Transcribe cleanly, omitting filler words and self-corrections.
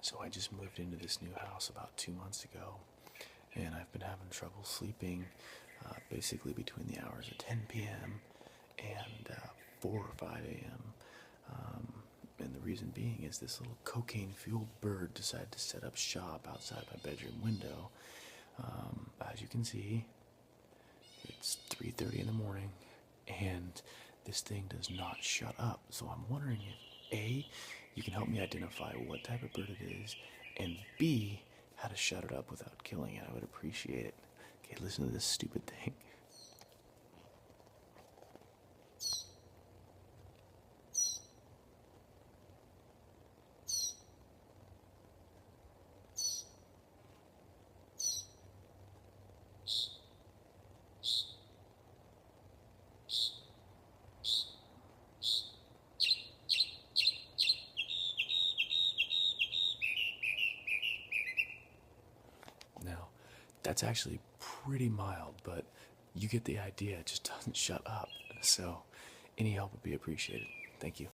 So I just moved into this new house about 2 months ago, and I've been having trouble sleeping basically between the hours of 10 p.m. and 4 or 5 a.m. And the reason being is this little cocaine-fueled bird decided to set up shop outside my bedroom window. As you can see, it's 3:30 in the morning, and this thing does not shut up. So I'm wondering if A, you can help me identify what type of bird it is, and B, how to shut it up without killing it. I would appreciate it. Okay, listen to this stupid thing. Now, that's actually pretty mild, but you get the idea. It just doesn't shut up. So, any help would be appreciated. Thank you.